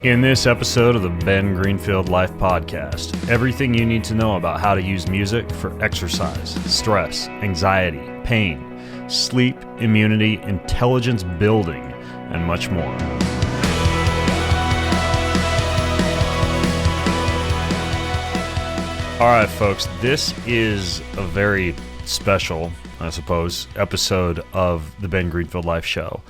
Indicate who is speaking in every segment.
Speaker 1: In this episode of the Ben Greenfield Life Podcast, everything you need to know about how to use music for exercise, stress, anxiety, pain, sleep, immunity, intelligence building, and much more. All right, folks, this is a very special, I suppose, episode of the Ben Greenfield Life Show,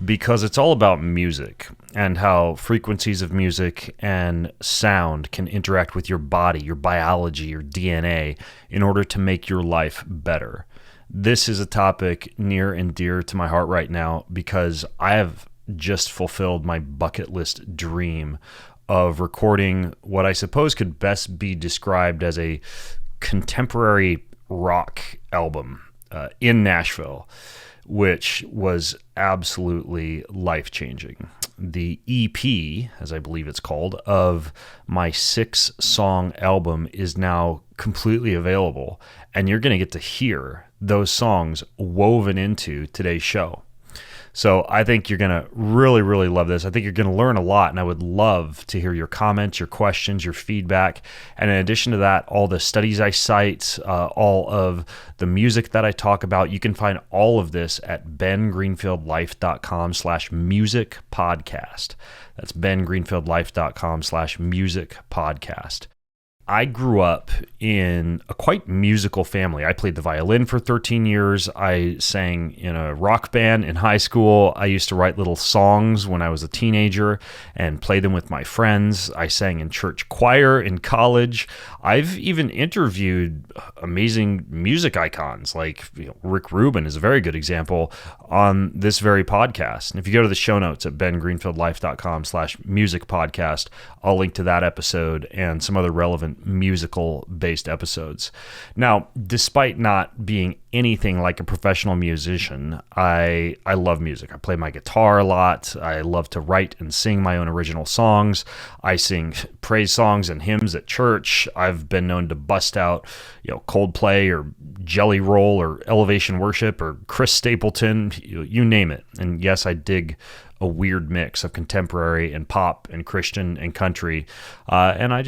Speaker 1: because it's all about music and how frequencies of music and sound can interact with your body, your biology, your DNA in order to make your life better. This is a topic near and dear to my heart right now because I have just fulfilled my bucket list dream of recording what I suppose could best be described as a contemporary rock album in Nashville, which was absolutely life-changing. The EP, as I believe it's called, of my 6-song album is now completely available, and you're going to get to hear those songs woven into today's show. So I think you're going to really, really love this. I think you're going to learn a lot, and I would love to hear your comments, your questions, your feedback. And in addition to that, all the studies I cite, all of the music that I talk about, you can find all of this at bengreenfieldlife.com/music podcast. That's bengreenfieldlife.com/music podcast. I grew up in a quite musical family. I played the violin for 13 years. I sang in a rock band in high school. I used to write little songs when I was a teenager and play them with my friends. I sang in church choir in college. I've even interviewed amazing music icons like Rick Rubin is a very good example on this very podcast. And if you go to the show notes at bengreenfieldlife.com/music podcast, I'll link to that episode and some other relevant musical-based episodes. Now, despite not being anything like a professional musician, I love music. I play my guitar a lot. I love to write and sing my own original songs. I sing praise songs and hymns at church. I've been known to bust out, Coldplay or Jelly Roll or Elevation Worship or Chris Stapleton, you name it. And yes, I dig a weird mix of contemporary and pop and Christian and country. And I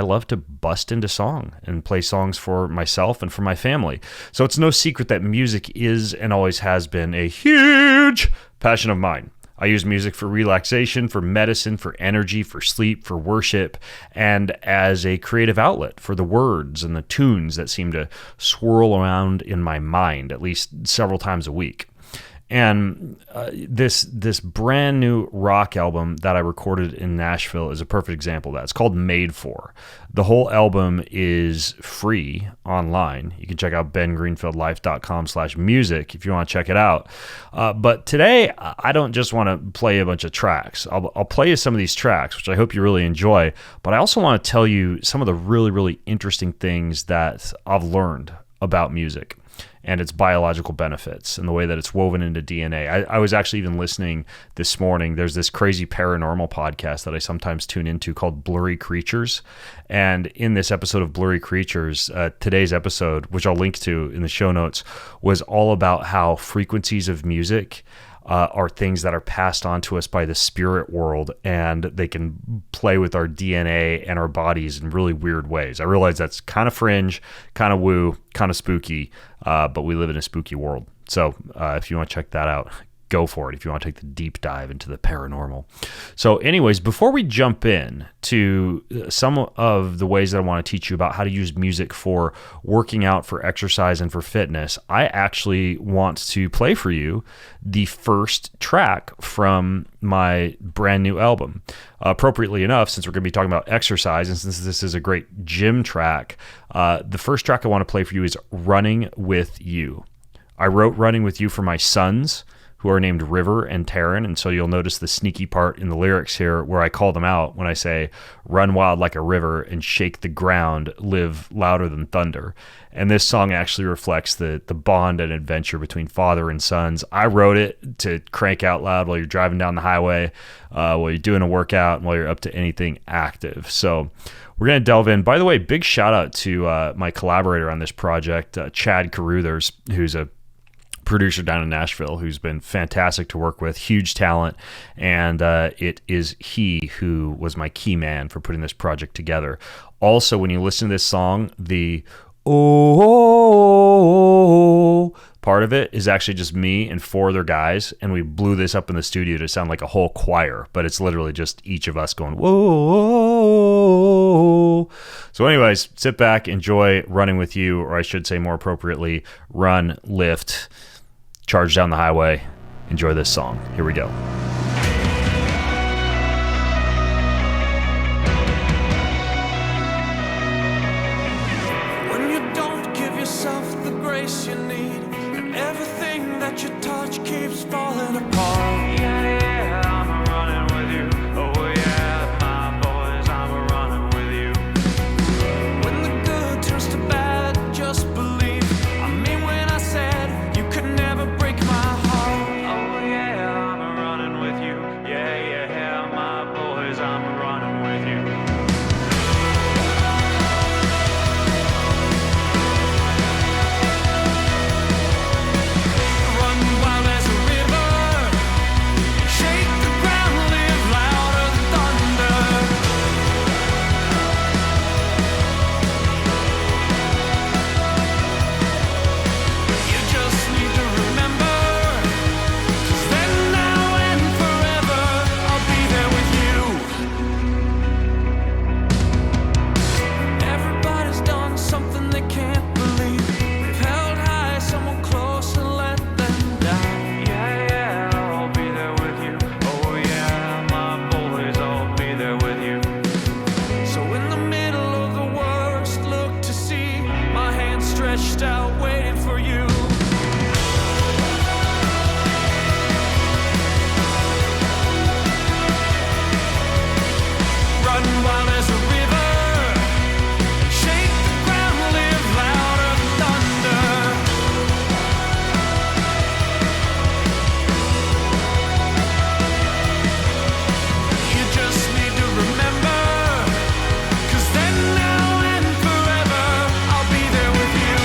Speaker 1: love to bust into song and play songs for myself and for my family. So it's no secret that music is and always has been a huge passion of mine. I use music for relaxation, for medicine, for energy, for sleep, for worship, and as a creative outlet for the words and the tunes that seem to swirl around in my mind at least several times a week. And this brand new rock album that I recorded in Nashville is a perfect example of that. It's called Made For. The whole album is free online. You can check out bengreenfieldlife.com/music if you want to check it out. But today, I don't just want to play a bunch of tracks. I'll play you some of these tracks, which I hope you really enjoy. But I also want to tell you some of the really, really interesting things that I've learned about music and its biological benefits and the way that it's woven into DNA. I was actually even listening this morning. There's this crazy paranormal podcast that I sometimes tune into called Blurry Creatures. And in this episode of Blurry Creatures, today's episode, which I'll link to in the show notes, was all about how frequencies of music are things that are passed on to us by the spirit world, and they can play with our DNA and our bodies in really weird ways. I realize that's kind of fringe, kind of woo, kind of spooky, but we live in a spooky world. So if you want to check that out, go for it if you want to take the deep dive into the paranormal. So anyways, before we jump in to some of the ways that I want to teach you about how to use music for working out, for exercise, and for fitness, I actually want to play for you the first track from my brand new album. Appropriately enough, since we're going to be talking about exercise, and since this is a great gym track, the first track I want to play for you is Running With You. I wrote Running With You for my sons, who are named River and Taryn, and so you'll notice the sneaky part in the lyrics here where I call them out when I say, run wild like a river and shake the ground, live louder than thunder. And this song actually reflects the bond and adventure between father and sons. I wrote it to crank out loud while you're driving down the highway, while you're doing a workout, and while you're up to anything active. So we're going to delve in. By the way, big shout out to my collaborator on this project, Chad Carruthers, who's a producer down in Nashville who's been fantastic to work with, huge talent, and it is he who was my key man for putting this project together. Also, when you listen to this song, the oh part of it is actually just me and four other guys, and we blew this up in the studio to sound like a whole choir, but it's literally just each of us going whoa. So anyways, sit back, enjoy Running With You, or I should say more appropriately, Run, Lift, Charge Down the Highway. Enjoy this song. Here we go.
Speaker 2: When you don't give yourself the grace you need, and everything that you touch keeps falling apart. Yeah, I'm running with you. Oh yeah, my boys, I'm running with you. When the good turns to bad, just believe. I mean when I said you could never break my heart. Oh yeah, I'm running with you. Yeah, my boys, I'm running with you. Run wild as a river, shake the ground, live louder than thunder. You just need to remember, 'cause then, now, and forever, I'll be there with you. Everybody's done something they can't believe. They've held high someone close and let them down. Yeah, I'll be there with you. Oh yeah, my boys, I'll be there with you. So in the middle of the worst, look to see my hand stretched out, waiting for you. Run wild as a river, shake the ground, live louder than thunder. You just need to remember, 'cause then, now, and forever, I'll be there with you.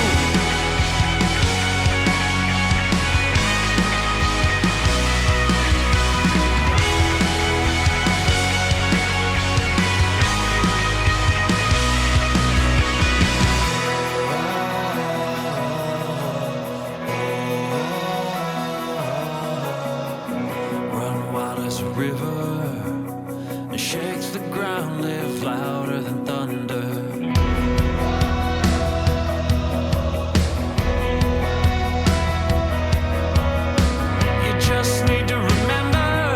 Speaker 2: Run wild as a river, and shakes the ground, live louder than thunder. You just need to remember,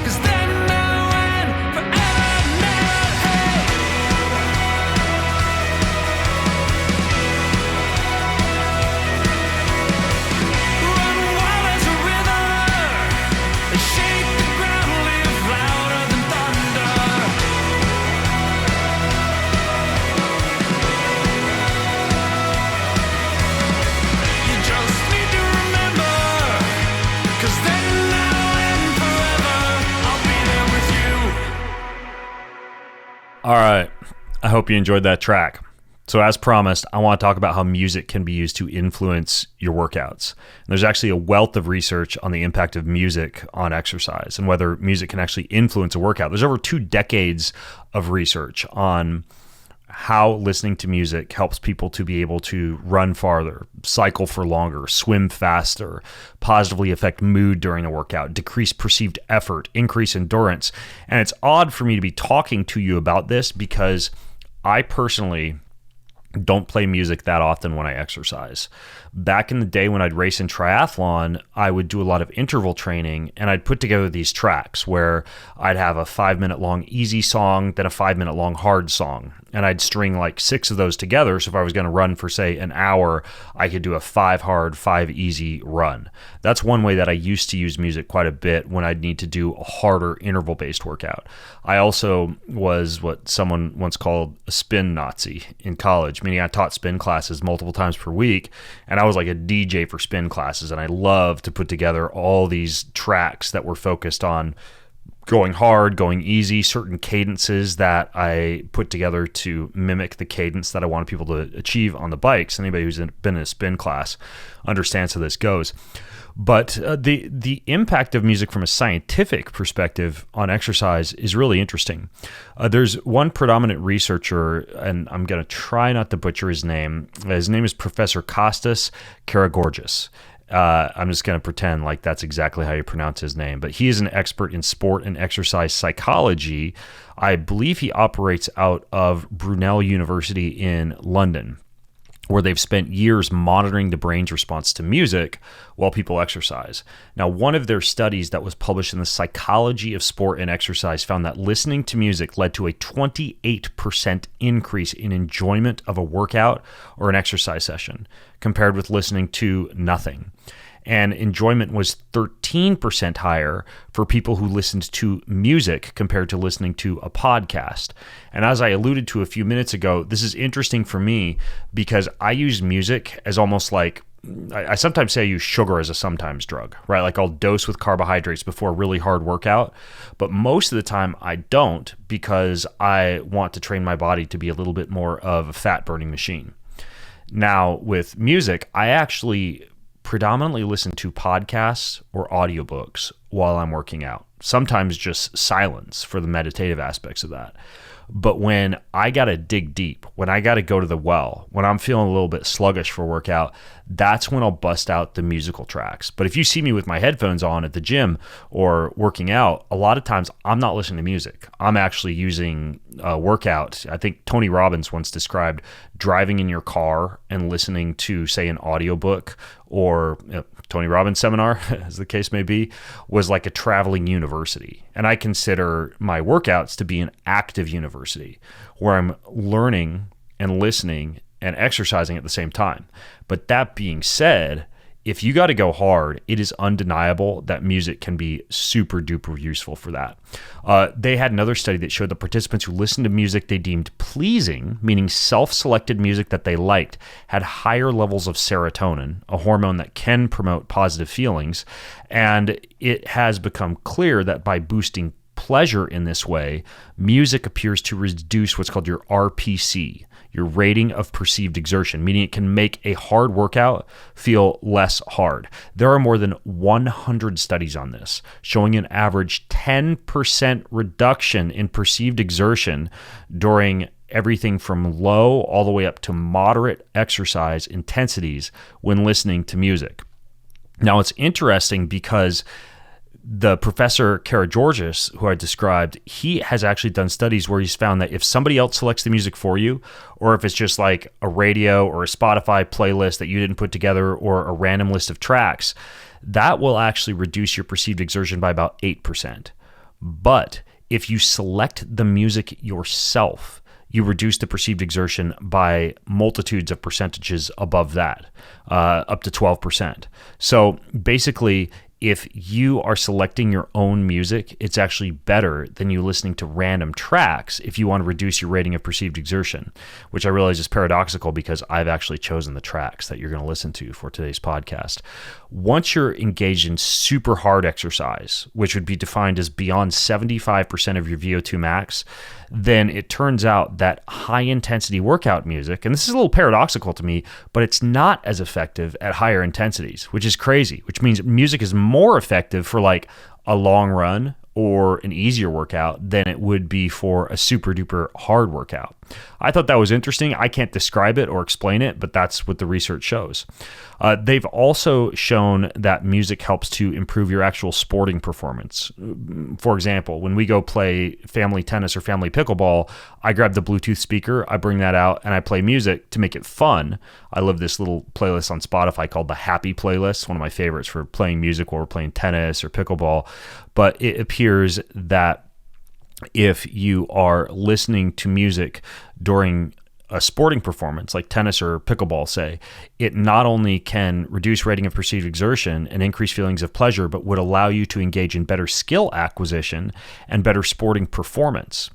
Speaker 2: 'cause then, now, and forever, never, hey. Run wild as a river, and shake the ground, live louder than thunder. You just need to remember, 'cause then, now, and forever, I'll be there with you.
Speaker 1: All right. I hope you enjoyed that track. So as promised, I want to talk about how music can be used to influence your workouts. And there's actually a wealth of research on the impact of music on exercise and whether music can actually influence a workout. There's over 2 decades of research on how listening to music helps people to be able to run farther, cycle for longer, swim faster, positively affect mood during the workout, decrease perceived effort, increase endurance. And it's odd for me to be talking to you about this because I personally don't play music that often when I exercise. Back in the day when I'd race in triathlon, I would do a lot of interval training and I'd put together these tracks where I'd have a 5-minute long easy song, then a 5-minute long hard song. And I'd string like 6 of those together. So if I was going to run for, say, an hour, I could do a 5 hard, 5 easy run. That's one way that I used to use music quite a bit when I'd need to do a harder interval-based workout. I also was what someone once called a spin Nazi in college, meaning I taught spin classes multiple times per week. And I was like a DJ for spin classes. And I loved to put together all these tracks that were focused on going hard, going easy, certain cadences that I put together to mimic the cadence that I wanted people to achieve on the bikes. Anybody who's been in a spin class understands how this goes. But the impact of music from a scientific perspective on exercise is really interesting. There's one predominant researcher, and I'm going to try not to butcher his name. His name is Professor Kostas Karageorgis. I'm just going to pretend like that's exactly how you pronounce his name. But he is an expert in sport and exercise psychology. I believe he operates out of Brunel University in London, where they've spent years monitoring the brain's response to music while people exercise. Now, one of their studies that was published in the Psychology of Sport and Exercise found that listening to music led to a 28% increase in enjoyment of a workout or an exercise session compared with listening to nothing. And enjoyment was 13% higher for people who listened to music compared to listening to a podcast. And as I alluded to a few minutes ago, this is interesting for me because I use music as almost like, I sometimes say I use sugar as a sometimes drug, right? Like I'll dose with carbohydrates before a really hard workout, but most of the time I don't, because I want to train my body to be a little bit more of a fat burning machine. Now with music, I actually predominantly listen to podcasts or audiobooks while I'm working out. Sometimes just silence for the meditative aspects of that. But when I got to dig deep, when I got to go to the well, when I'm feeling a little bit sluggish for workout, that's when I'll bust out the musical tracks. But if you see me with my headphones on at the gym or working out, a lot of times I'm not listening to music. I'm actually using a workout. I think Tony Robbins once described driving in your car and listening to, say, an audiobook or Tony Robbins seminar, as the case may be, was like a traveling university. And I consider my workouts to be an active university where I'm learning and listening and exercising at the same time. But that being said, if you got to go hard, it is undeniable that music can be super duper useful for that. They had another study that showed the participants who listened to music they deemed pleasing, meaning self-selected music that they liked, had higher levels of serotonin, a hormone that can promote positive feelings. And it has become clear that by boosting pleasure in this way, music appears to reduce what's called your RPC, your rating of perceived exertion, meaning it can make a hard workout feel less hard. There are more than 100 studies on this, showing an average 10% reduction in perceived exertion during everything from low all the way up to moderate exercise intensities when listening to music. Now, it's interesting because the Professor Karageorgis, who I described, he has actually done studies where he's found that if somebody else selects the music for you, or if it's just like a radio or a Spotify playlist that you didn't put together or a random list of tracks, that will actually reduce your perceived exertion by about 8%. But if you select the music yourself, you reduce the perceived exertion by multitudes of percentages above that, up to 12%. So basically, if you are selecting your own music, it's actually better than you listening to random tracks if you want to reduce your rating of perceived exertion, which I realize is paradoxical because I've actually chosen the tracks that you're going to listen to for today's podcast. Once you're engaged in super hard exercise, which would be defined as beyond 75% of your VO2 max, then it turns out that high intensity workout music, and this is a little paradoxical to me, but it's not as effective at higher intensities, which is crazy, which means music is more effective for like a long run or an easier workout than it would be for a super duper hard workout. I thought that was interesting. I can't describe it or explain it, but that's what the research shows. They've also shown that music helps to improve your actual sporting performance. For example, when we go play family tennis or family pickleball, I grab the Bluetooth speaker, I bring that out, and I play music to make it fun. I love this little playlist on Spotify called the Happy Playlist, one of my favorites for playing music while we're playing tennis or pickleball. But it appears that if you are listening to music during a sporting performance like tennis or pickleball, say, it not only can reduce rating of perceived exertion and increase feelings of pleasure, but would allow you to engage in better skill acquisition and better sporting performance.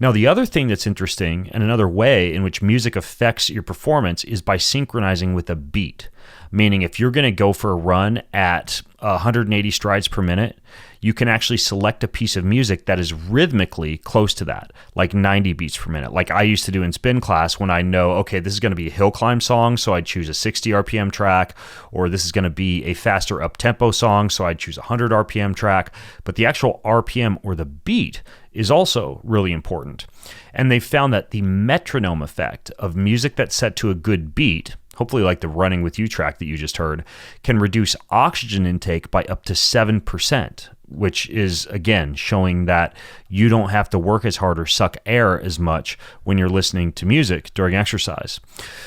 Speaker 1: Now, the other thing that's interesting and another way in which music affects your performance is by synchronizing with a beat. meaning if you're going to go for a run at 180 strides per minute, you can actually select a piece of music that is rhythmically close to that, like 90 beats per minute. Like I used to do in spin class when I know, okay, this is going to be a hill climb song, so I'd choose a 60 RPM track, or this is going to be a faster up-tempo song, so I'd choose a 100 RPM track. But the actual RPM or the beat is also really important. And they found that the metronome effect of music that's set to a good beat, hopefully like the Running With You track that you just heard, can reduce oxygen intake by up to 7%, which is, again, showing that you don't have to work as hard or suck air as much when you're listening to music during exercise.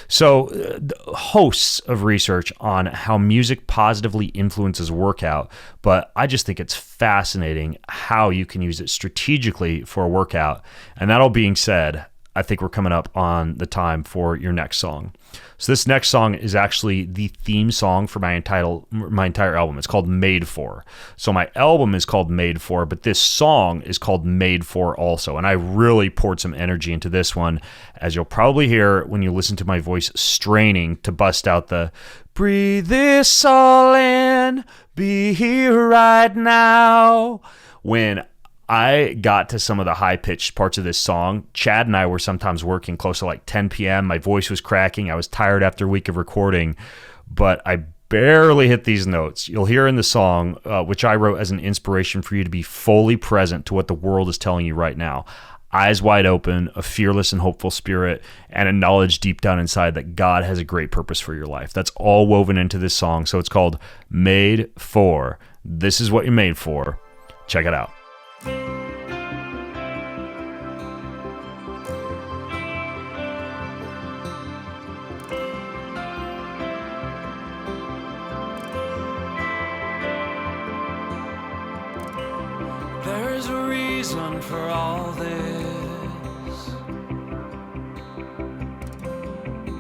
Speaker 1: So hosts of research on how music positively influences workout, but I just think it's fascinating how you can use it strategically for a workout. And that all being said, I think we're coming up on the time for your next song. So this next song is actually the theme song for my entire album. It's called Made For. So my album is called Made For, but this song is called Made For also. And I really poured some energy into this one, as you'll probably hear when you listen to my voice straining to bust out the breathe this all in, be here right now. When I got to some of the high-pitched parts of this song, Chad and I were sometimes working close to like 10 p.m. My voice was cracking. I was tired after a week of recording, but I barely hit these notes. You'll hear in the song, which I wrote as an inspiration for you to be fully present to what the world is telling you right now. Eyes wide open, a fearless and hopeful spirit, and a knowledge deep down inside that God has a great purpose for your life. That's all woven into this song. So it's called Made For. This is what you're made for. Check it out.
Speaker 2: There's a reason for all this.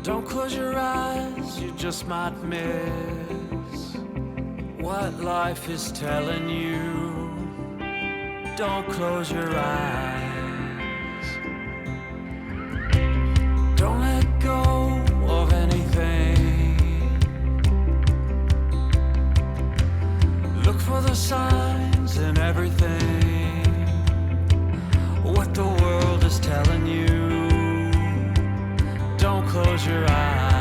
Speaker 2: Don't close your eyes, you just might miss what life is telling you. Don't close your eyes. Don't let go of anything. Look for the signs in everything. What the world is telling you. Don't close your eyes.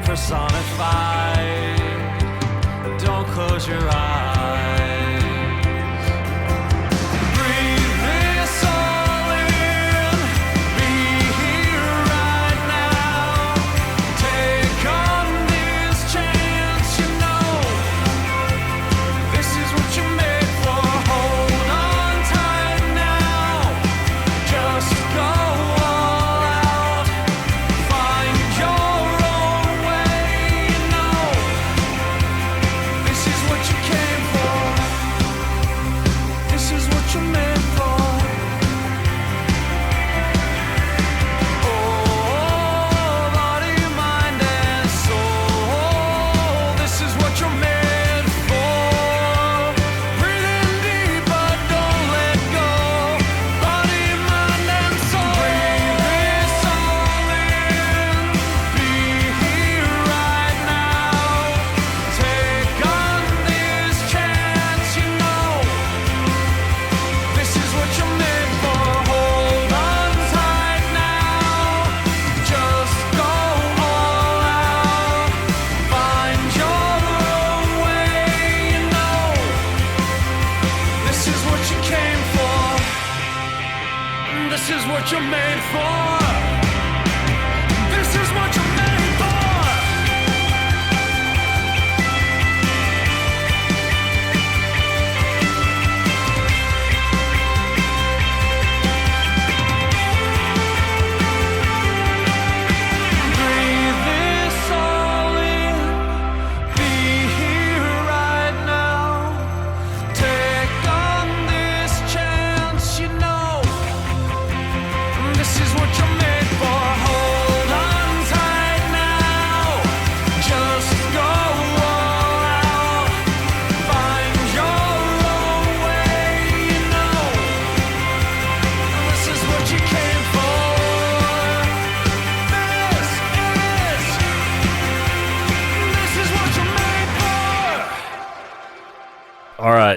Speaker 2: Personified. Don't close your eyes. Breathe this all in. Be here right now. Take on this chance, you know. This is what you're made for. Hold on tight now. Just go all out. Find your own way, you know. This is what you came for. This is what you're made for. Oh, body, mind, and soul. This is what you're made for. Breathe in deep, but don't let go. Body, mind, and soul. Breathe this all in. Be here right now. Take on this chance, you know. This is what you're made for. Hold on tight now. Just go all out. Find your own way, you know. This is what you came for. This is what you're made for. This is what you're made for. Breathe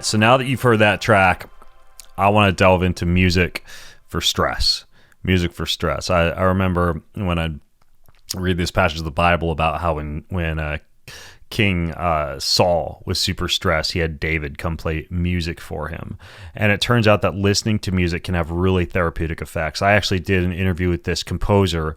Speaker 1: right, so now that you've heard that track, I want to delve into music for stress. Music for stress. I remember when I read this passage of the Bible about how when King Saul was super stressed, he had David come play music for him. And it turns out that listening to music can have really therapeutic effects. I actually did an interview with this composer.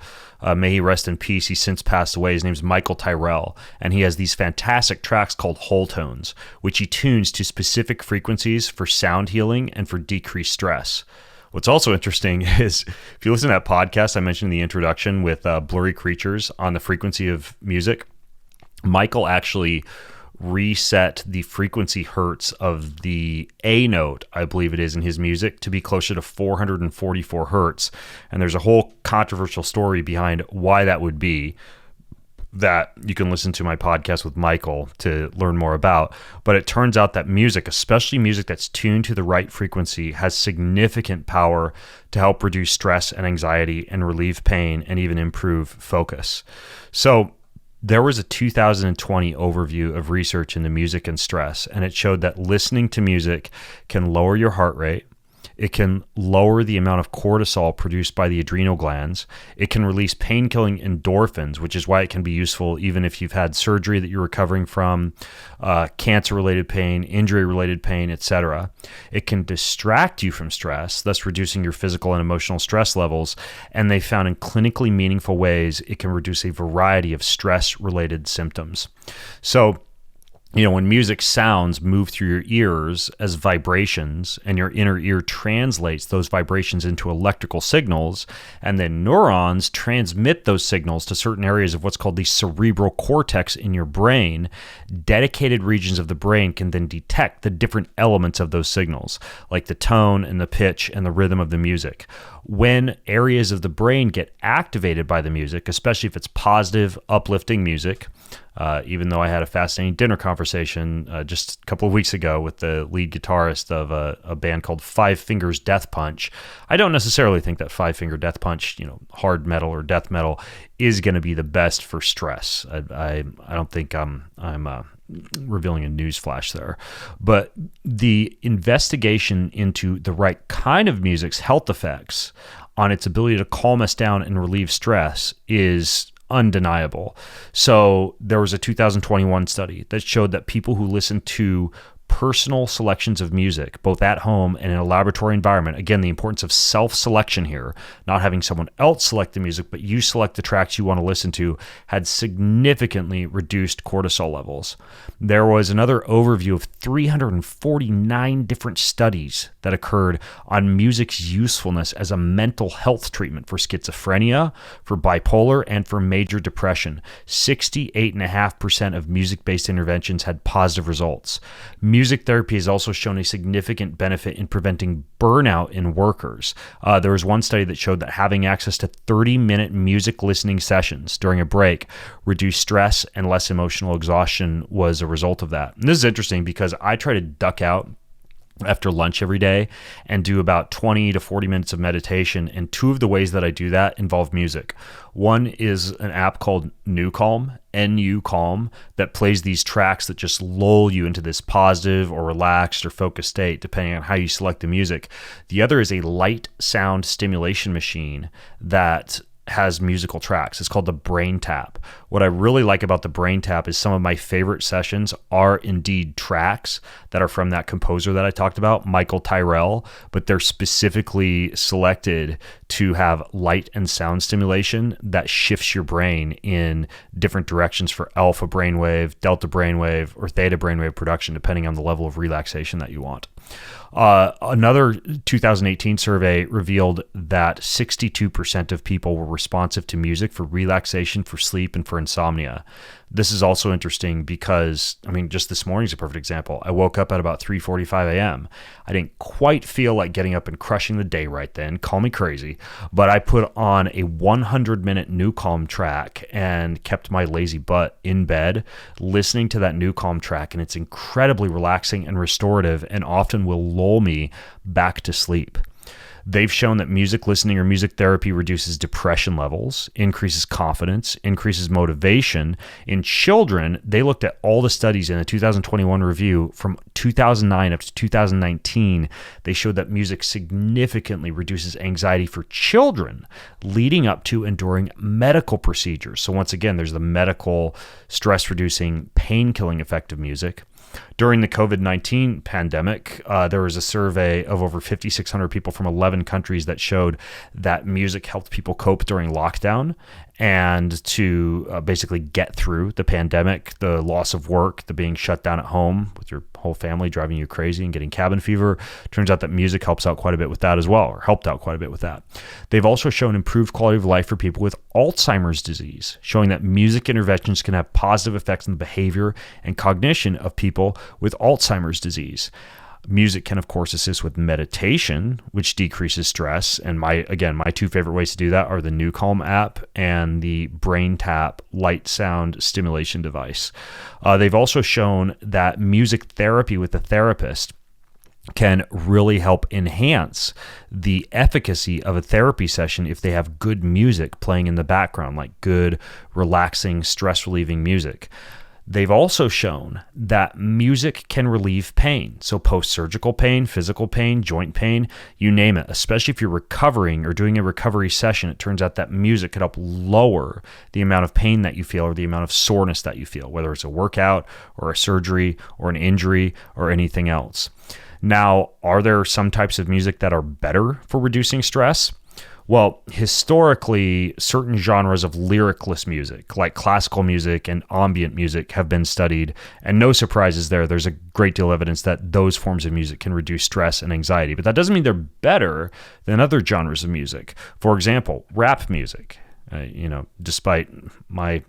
Speaker 1: May he rest in peace. He's since passed away. His name's Michael Tyrrell. And he has these fantastic tracks called whole tones, which he tunes to specific frequencies for sound healing and for decreased stress. What's also interesting is if you listen to that podcast I mentioned in the introduction with Blurry Creatures on the frequency of music, Michael actually reset the frequency hertz of the A note, I believe it is, in his music to be closer to 444 hertz. And there's a whole controversial story behind why that would be that you can listen to my podcast with Michael to learn more about. But it turns out that music, especially music that's tuned to the right frequency, has significant power to help reduce stress and anxiety and relieve pain and even improve focus. So there was a 2020 overview of research into music and stress, and it showed that listening to music can lower your heart rate. It can lower the amount of cortisol produced by the adrenal glands. It can release pain-killing endorphins, which is why it can be useful even if you've had surgery that you're recovering from, cancer-related pain, injury-related pain, etc. It can distract you from stress, thus reducing your physical and emotional stress levels. And they found in clinically meaningful ways it can reduce a variety of stress-related symptoms. So, when music sounds move through your ears as vibrations and your inner ear translates those vibrations into electrical signals, and then neurons transmit those signals to certain areas of what's called the cerebral cortex in your brain, dedicated regions of the brain can then detect the different elements of those signals, like the tone and the pitch and the rhythm of the music. When areas of the brain get activated by the music, especially if it's positive, uplifting music, even though I had a fascinating dinner conversation just a couple of weeks ago with the lead guitarist of a band called Five Fingers Death Punch. I don't necessarily think that Five Finger Death Punch, hard metal or death metal, is going to be the best for stress. I don't think I'm revealing a news flash there. But the investigation into the right kind of music's health effects on its ability to calm us down and relieve stress is undeniable. So there was a 2021 study that showed that people who listen to personal selections of music, both at home and in a laboratory environment, again, the importance of self-selection here, not having someone else select the music, but you select the tracks you want to listen to, had significantly reduced cortisol levels. There was another overview of 349 different studies that occurred on music's usefulness as a mental health treatment for schizophrenia, for bipolar, and for major depression. 68.5% of music-based interventions had positive results. Music therapy has also shown a significant benefit in preventing burnout in workers. There was one study that showed that having access to 30-minute music listening sessions during a break reduced stress and less emotional exhaustion was a result of that. And this is interesting because I try to duck out after lunch every day and do about 20 to 40 minutes of meditation. And two of the ways that I do that involve music. One is an app called NuCalm, N-U-Calm, that plays these tracks that just lull you into this positive or relaxed or focused state, depending on how you select the music. The other is a light sound stimulation machine that has musical tracks. It's called the Brain Tap. What I really like about the Brain Tap is some of my favorite sessions are indeed tracks that are from that composer that I talked about, Michael Tyrrell, but they're specifically selected to have light and sound stimulation that shifts your brain in different directions for alpha brainwave, delta brainwave, or theta brainwave production, depending on the level of relaxation that you want. Another 2018 survey revealed that 62% of people were responsive to music for relaxation, for sleep, and for insomnia. This is also interesting because, just this morning's a perfect example. I woke up at about 3:45 a.m. I didn't quite feel like getting up and crushing the day right then. Call me crazy. But I put on a 100-minute NuCalm track and kept my lazy butt in bed listening to that NuCalm track. And it's incredibly relaxing and restorative and often will lull me back to sleep. They've shown that music listening or music therapy reduces depression levels, increases confidence, increases motivation. In children, they looked at all the studies in a 2021 review from 2009 up to 2019. They showed that music significantly reduces anxiety for children leading up to and during medical procedures. So once again, there's the medical stress-reducing, pain-killing effect of music. During the COVID-19 pandemic, there was a survey of over 5,600 people from 11 countries that showed that music helped people cope during lockdown and to basically get through the pandemic, the loss of work, the being shut down at home with your whole family driving you crazy and getting cabin fever. Turns out that music helps out quite a bit with that as well, or helped out quite a bit with that. They've also shown improved quality of life for people with Alzheimer's disease, showing that music interventions can have positive effects on the behavior and cognition of people with Alzheimer's disease. Music can, of course, assist with meditation, which decreases stress. And my two favorite ways to do that are the New Calm app and the Brain Tap light sound stimulation device. They've also shown that music therapy with a therapist can really help enhance the efficacy of a therapy session if they have good music playing in the background, like good, relaxing, stress-relieving music. They've also shown that music can relieve pain. So post-surgical pain, physical pain, joint pain, you name it. Especially if you're recovering or doing a recovery session, it turns out that music could help lower the amount of pain that you feel or the amount of soreness that you feel, whether it's a workout or a surgery or an injury or anything else. Now, are there some types of music that are better for reducing stress? Well, historically, certain genres of lyricless music, like classical music and ambient music, have been studied, and no surprises there. There's a great deal of evidence that those forms of music can reduce stress and anxiety, but that doesn't mean they're better than other genres of music. For example, rap music. Despite my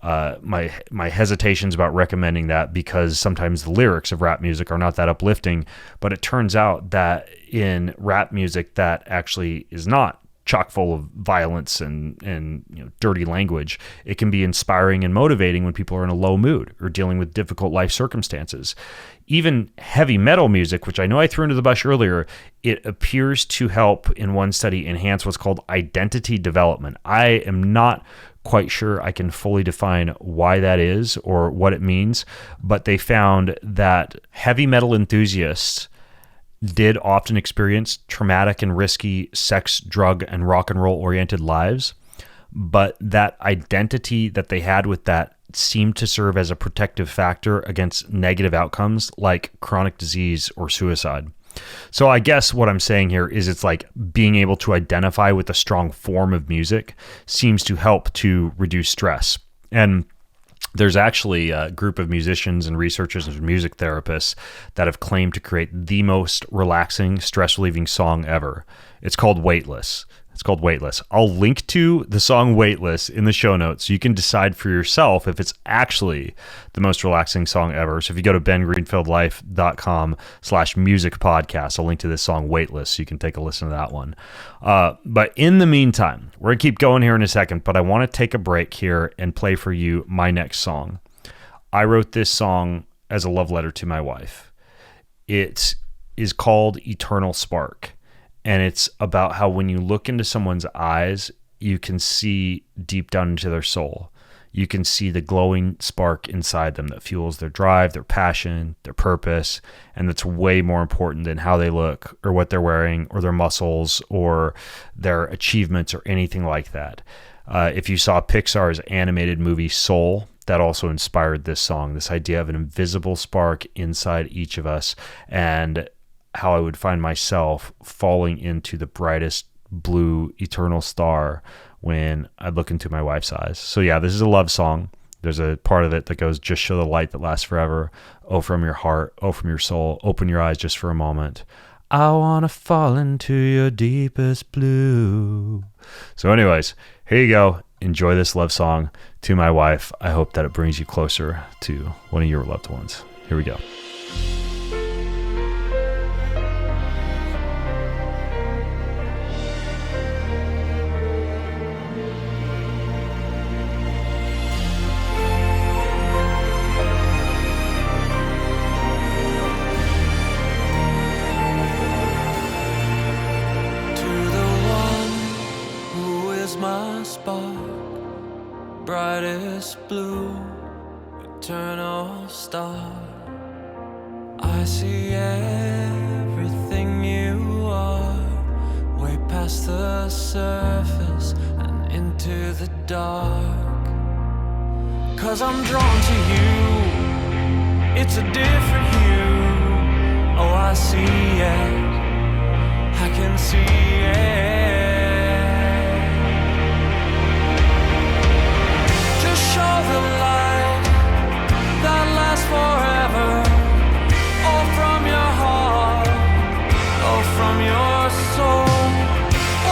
Speaker 1: hesitations about recommending that, because sometimes the lyrics of rap music are not that uplifting, but it turns out that in rap music that actually is not chock full of violence and dirty language, it can be inspiring and motivating when people are in a low mood or dealing with difficult life circumstances. Even heavy metal music, which I know I threw into the bush earlier, it appears to help, in one study, enhance what's called identity development. I am not quite sure I can fully define why that is or what it means, but they found that heavy metal enthusiasts did often experience traumatic and risky sex, drug, and rock and roll oriented lives, but that identity that they had with that seemed to serve as a protective factor against negative outcomes like chronic disease or suicide. So I guess what I'm saying here is it's like being able to identify with a strong form of music seems to help to reduce stress. And there's actually a group of musicians and researchers and music therapists that have claimed to create the most relaxing, stress-relieving song ever. It's called Weightless. I'll link to the song Weightless in the show notes so you can decide for yourself if it's actually the most relaxing song ever. So if you go to bengreenfieldlife.com/music podcast, I'll link to this song Weightless so you can take a listen to that one. But in the meantime, we're going to keep going here in a second, but I want to take a break here and play for you my next song. I wrote this song as a love letter to my wife. It is called Eternal Spark. And it's about how when you look into someone's eyes, you can see deep down into their soul. You can see the glowing spark inside them that fuels their drive, their passion, their purpose. And that's way more important than how they look or what they're wearing or their muscles or their achievements or anything like that. If you saw Pixar's animated movie Soul, that also inspired this song, this idea of an invisible spark inside each of us, and how I would find myself falling into the brightest blue eternal star when I look into my wife's eyes. So yeah, this is a love song. There's a part of it that goes, just show the light that lasts forever. Oh, from your heart, oh, from your soul, open your eyes just for a moment. I want to fall into your deepest blue. So anyways, here you go. Enjoy this love song to my wife. I hope that it brings you closer to one of your loved ones. Here we go.
Speaker 2: To my spark, brightest blue, eternal star. I see everything you are, way past the surface and into the dark. 'Cause I'm drawn to you, it's a different hue. Oh, I see it, I can see it. Just show the light that lasts forever. Oh, from your heart, oh, from your soul.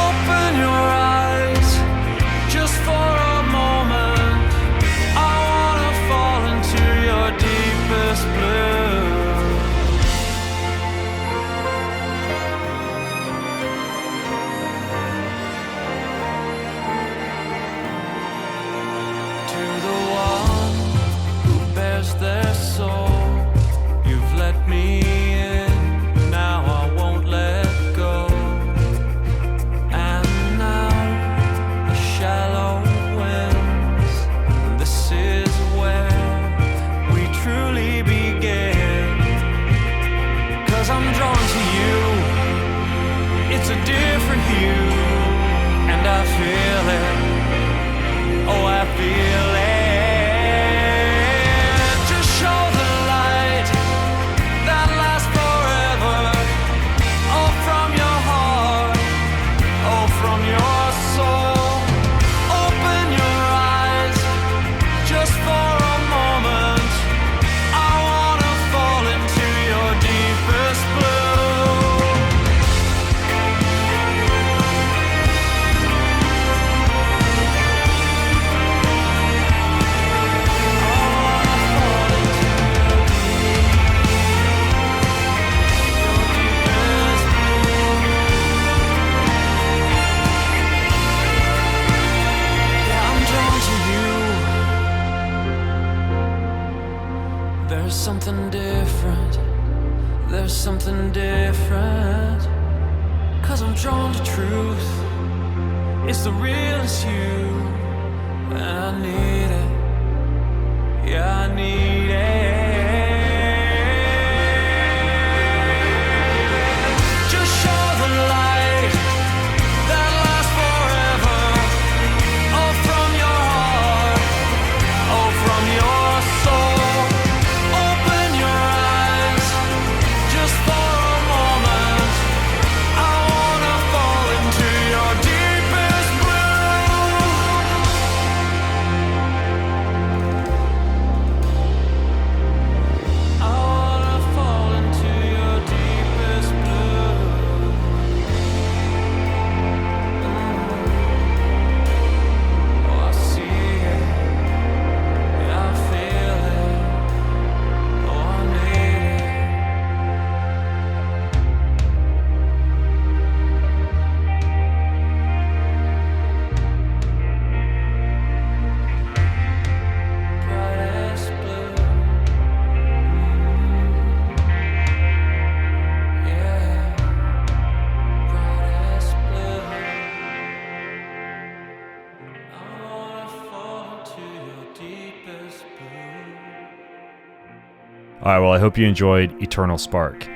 Speaker 2: Open your eyes, just for a moment. I wanna fall into your deepest blue. To the one who bears their soul, you've let me in, now I won't let go. And now the shallow winds, this is where we truly begin. 'Cause I'm drawn to you, it's a different hue, and I feel it, oh, I feel it. Just show the light that lasts forever. Oh, from your heart, oh, from your soul. Open your eyes, just for a moment. I wanna fall into your deepest blue. There's something different, there's something different. 'Cause I'm drawn to truth, it's the realest you. And I need it, yeah, I need it. Just show the light that lasts forever. Oh, from your heart, oh, from your soul. Open your eyes, just for a moment. I wanna fall into your deepest blue. I wanna fall into your deepest blue. Oh, I see it, yeah, I feel it. Oh, I need it. Brightest blue. Yeah, brightest blue. I wanna fall into your deepest blue.
Speaker 1: All right, well, I hope you enjoyed Eternal Spark.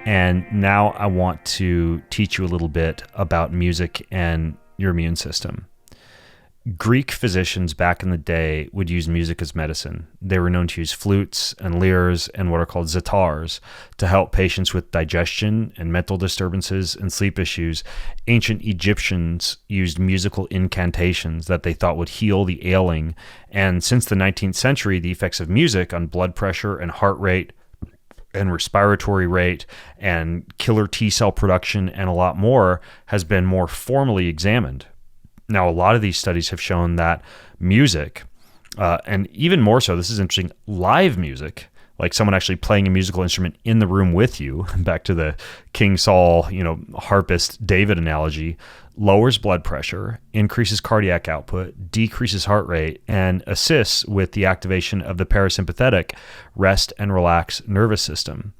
Speaker 1: And now I want to teach you a little bit about music and your immune system. Greek physicians back in the day would use music as medicine. They were known to use flutes and lyres and what are called zithars to help patients with digestion and mental disturbances and sleep issues. Ancient Egyptians used musical incantations that they thought would heal the ailing. And since the 19th century, the effects of music on blood pressure and heart rate and respiratory rate and killer T cell production and a lot more has been more formally examined. Now, a lot of these studies have shown that music, and even more so, this is interesting, live music, like someone actually playing a musical instrument in the room with you, back to the King Saul, harpist David analogy, lowers blood pressure, increases cardiac output, decreases heart rate, and assists with the activation of the parasympathetic rest and relax nervous system.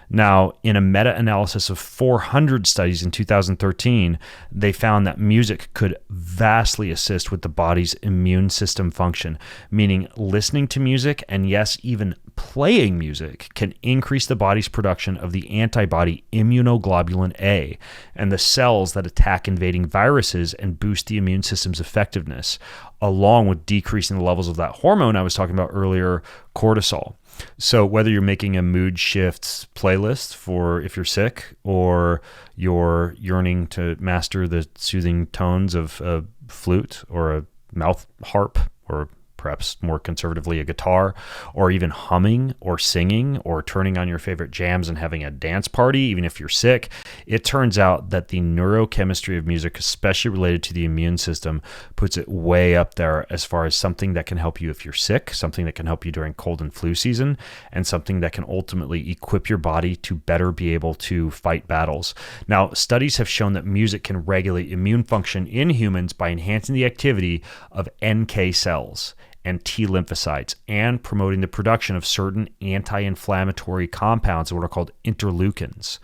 Speaker 1: Now, in a meta-analysis of 400 studies in 2013, they found that music could vastly assist with the body's immune system function, meaning listening to music, and yes, even playing music, can increase the body's production of the antibody immunoglobulin A and the cells that attack invading viruses and boost the immune system's effectiveness, along with decreasing the levels of that hormone I was talking about earlier, cortisol. So whether you're making a mood shifts playlist for if you're sick, or you're yearning to master the soothing tones of a flute or a mouth harp, or perhaps more conservatively a guitar, or even humming or singing or turning on your favorite jams and having a dance party, even if you're sick, it turns out that the neurochemistry of music, especially related to the immune system, puts it way up there as far as something that can help you if you're sick, something that can help you during cold and flu season, and something that can ultimately equip your body to better be able to fight battles. Now, studies have shown that music can regulate immune function in humans by enhancing the activity of NK cells and T lymphocytes, and promoting the production of certain anti-inflammatory compounds, what are called interleukins.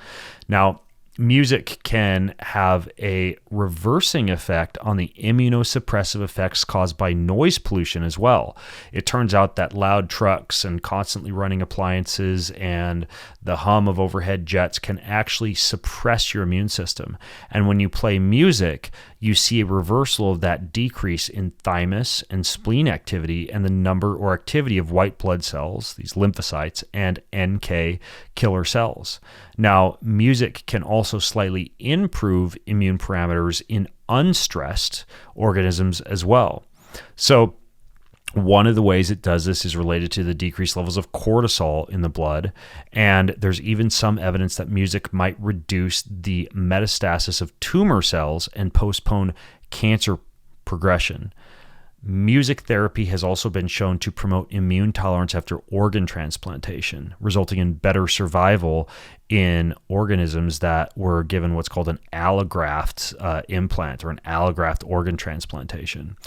Speaker 1: Now, music can have a reversing effect on the immunosuppressive effects caused by noise pollution as well. It turns out that loud trucks and constantly running appliances and the hum of overhead jets can actually suppress your immune system. And when you play music, you see a reversal of that decrease in thymus and spleen activity and the number or activity of white blood cells, these lymphocytes, and NK killer cells. Now, music can also slightly improve immune parameters in unstressed organisms as well. So, one of the ways it does this is related to the decreased levels of cortisol in the blood, and there's even some evidence that music might reduce the metastasis of tumor cells and postpone cancer progression. Music therapy has also been shown to promote immune tolerance after organ transplantation, resulting in better survival in organisms that were given what's called an allograft implant or an allograft organ transplantation.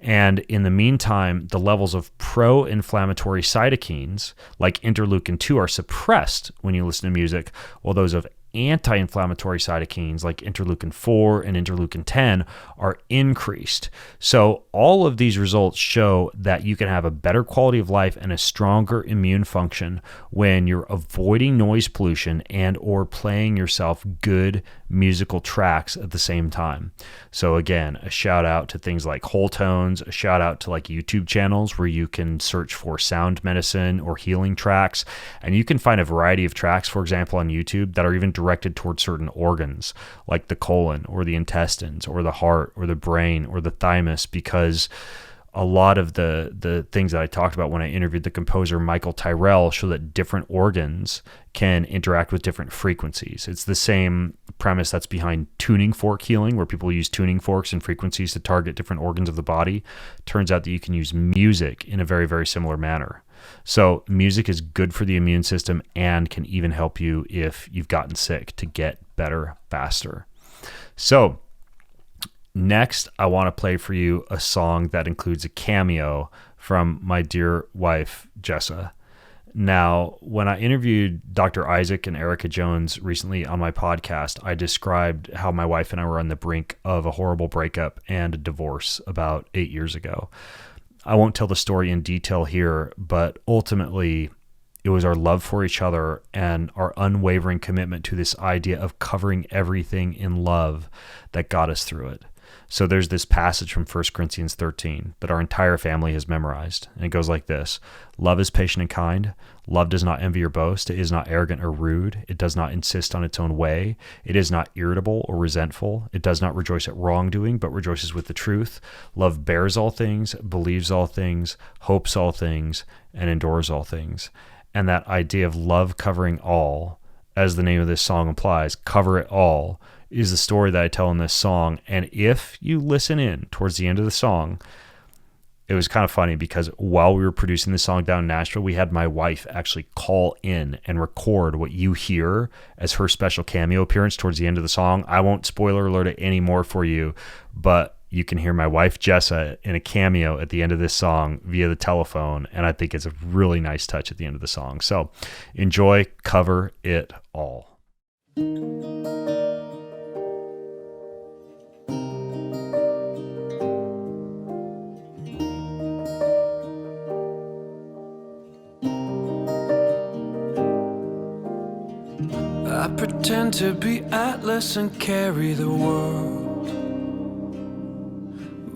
Speaker 1: And in the meantime, the levels of pro-inflammatory cytokines like interleukin-2 are suppressed when you listen to music, while those of anti-inflammatory cytokines like interleukin-4 and interleukin-10 are increased. So all of these results show that you can have a better quality of life and a stronger immune function when you're avoiding noise pollution and or playing yourself good musical tracks at the same time. So again, a shout out to things like Whole Tones, a shout out to like YouTube channels where you can search for sound medicine or healing tracks, and you can find a variety of tracks, for example, on YouTube that are even directed towards certain organs like the colon or the intestines or the heart or the brain or the thymus, because a lot of the things that I talked about when I interviewed the composer Michael Tyrrell show that different organs can interact with different frequencies. It's the same premise that's behind tuning fork healing, where people use tuning forks and frequencies to target different organs of the body. Turns out that you can use music in a very, very similar manner. So music is good for the immune system and can even help you if you've gotten sick to get better faster. So next, I want to play for you a song that includes a cameo from my dear wife, Jessa. Now, when I interviewed Dr. Isaac and Erica Jones recently on my podcast, I described how my wife and I were on the brink of a horrible breakup and a divorce about 8 years ago. I won't tell the story in detail here, but ultimately, it was our love for each other and our unwavering commitment to this idea of covering everything in love that got us through it. So there's this passage from 1 Corinthians 13 that our entire family has memorized. And it goes like this: love is patient and kind. Love does not envy or boast. It is not arrogant or rude. It does not insist on its own way. It is not irritable or resentful. It does not rejoice at wrongdoing, but rejoices with the truth. Love bears all things, believes all things, hopes all things, and endures all things. And that idea of love covering all, as the name of this song implies, cover it all, is the story that I tell in this song. And if you listen in towards the end of the song, it was kind of funny because while we were producing the song down in Nashville, we had my wife actually call in and record what you hear as her special cameo appearance towards the end of the song. I won't spoiler alert it anymore for you, but you can hear my wife Jessa in a cameo at the end of this song via the telephone, and I think it's a really nice touch at the end of the song. So enjoy Cover It All.
Speaker 2: I pretend to be Atlas and carry the world,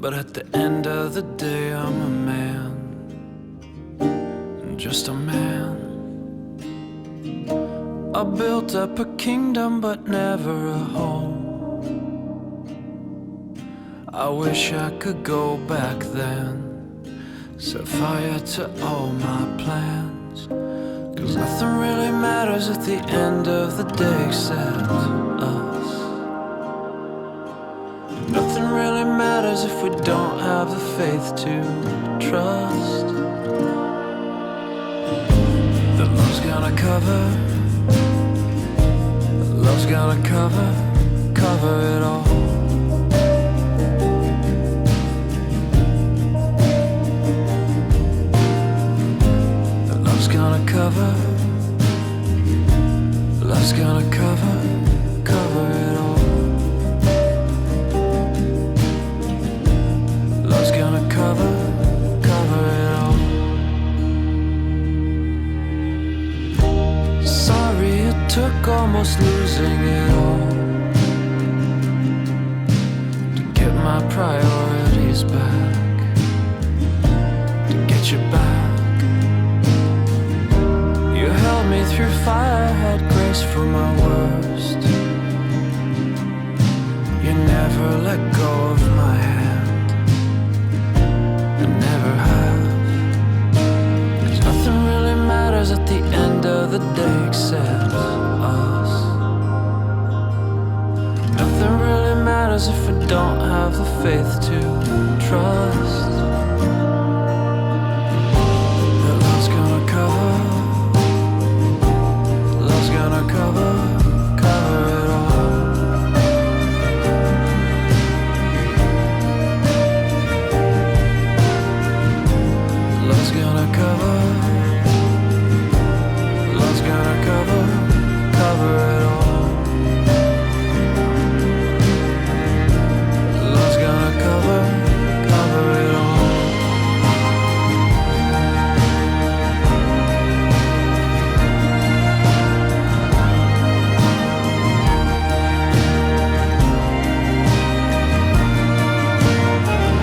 Speaker 2: but at the end of the day I'm a man, just a man. I built up a kingdom but never a home. I wish I could go back then, set fire to all my plans, 'cause nothing really matters at the end of the day except us. Nothing really matters if we don't have the faith to trust that love's gonna cover. Love's gonna cover it all. Love's gonna cover. Love's gonna cover it all. Love's gonna cover it all. Sorry it took almost losing it all to get my priorities back, to get you back. You held me through fire, had grace for my worst. You never let go of my hand, and never have. 'Cause nothing really matters at the end of the day except us. Nothing really matters if we don't have the faith to trust that love's gonna cover. Love's gonna cover it all. Love's gonna cover. Love's gonna cover it all. Love's gonna cover it all.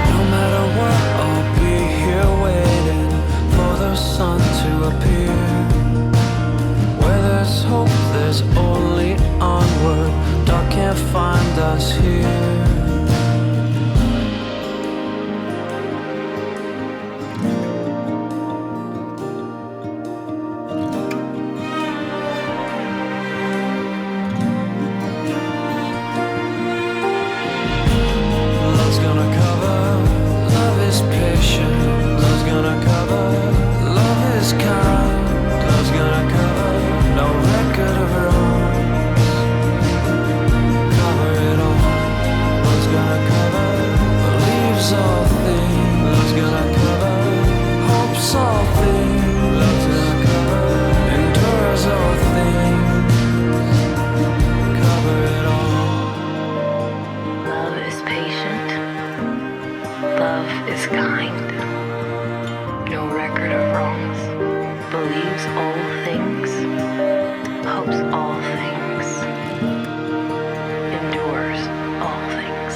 Speaker 2: No matter what, I'll be here waiting for the sun to appear. Where there's hope, there's only onward. Dark can't find us here. Love's gonna cover. Love is patient. Love's gonna cover. Love is kind. Love's gonna cover. No record of wrongs. Cover it all. Love's gonna cover. Believes all things. Love's gonna cover. Hopes all things. Love's gonna cover. Endures all things. Cover it all.
Speaker 3: Love is patient. Love is kind. No record of wrongs. Believes all things. Hopes all things. Endures all things.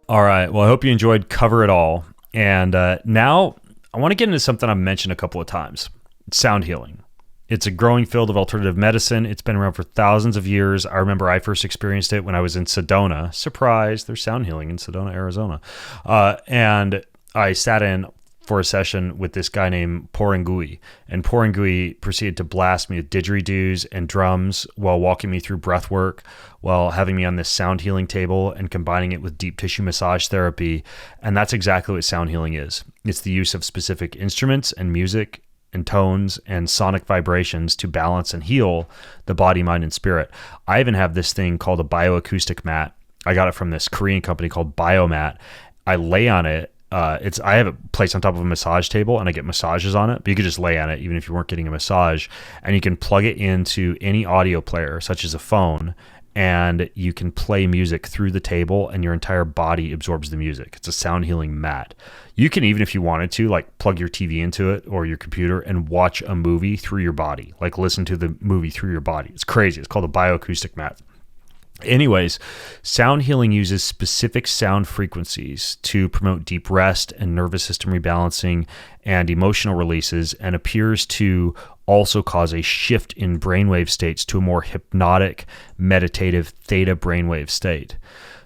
Speaker 1: All right. Well, I hope you enjoyed Cover It All. And now I want to get into something I've mentioned a couple of times. It's sound healing. It's a growing field of alternative medicine. It's been around for thousands of years. I remember I first experienced it when I was in Sedona. Surprise, there's sound healing in Sedona, Arizona. And I sat in for a session with this guy named Porangui, and Porangui proceeded to blast me with didgeridoos and drums while walking me through breath work, while having me on this sound healing table and combining it with deep tissue massage therapy. And that's exactly what sound healing is. It's the use of specific instruments and music and tones and sonic vibrations to balance and heal the body, mind, and spirit. I even have this thing called a bioacoustic mat. I got it from this Korean company called Biomat. I lay on it. I have it placed on top of a massage table, and I get massages on it, but you could just lay on it even if you weren't getting a massage. And you can plug it into any audio player, such as a phone, and you can play music through the table, and your entire body absorbs the music. It's a sound healing mat. You can, even if you wanted to, like plug your TV into it or your computer and watch a movie through your body, like listen to the movie through your body. It's crazy. It's called a bioacoustic mat. Anyways, sound healing uses specific sound frequencies to promote deep rest and nervous system rebalancing and emotional releases, and appears to also cause a shift in brainwave states to a more hypnotic, meditative theta brainwave state.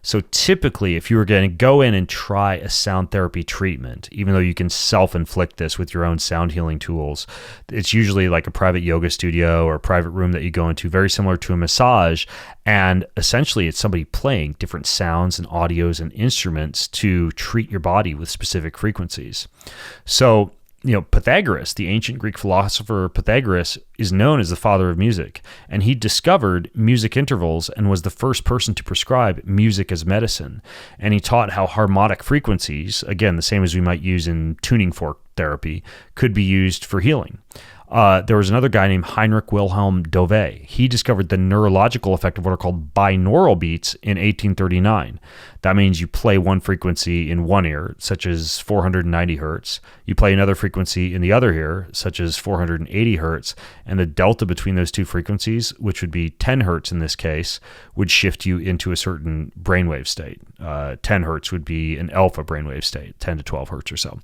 Speaker 1: So typically, if you were going to go in and try a sound therapy treatment, even though you can self-inflict this with your own sound healing tools, it's usually like a private yoga studio or a private room that you go into, very similar to a massage. And essentially, it's somebody playing different sounds and audios and instruments to treat your body with specific frequencies. So, Pythagoras, the ancient Greek philosopher Pythagoras, is known as the father of music, and he discovered music intervals and was the first person to prescribe music as medicine. And he taught how harmonic frequencies, again, the same as we might use in tuning fork therapy, could be used for healing. There was another guy named Heinrich Wilhelm Dove. He discovered the neurological effect of what are called binaural beats in 1839. That means you play one frequency in one ear, such as 490 hertz. You play another frequency in the other ear, such as 480 hertz. And the delta between those two frequencies, which would be 10 hertz in this case, would shift you into a certain brainwave state. 10 hertz would be an alpha brainwave state, 10 to 12 hertz or so.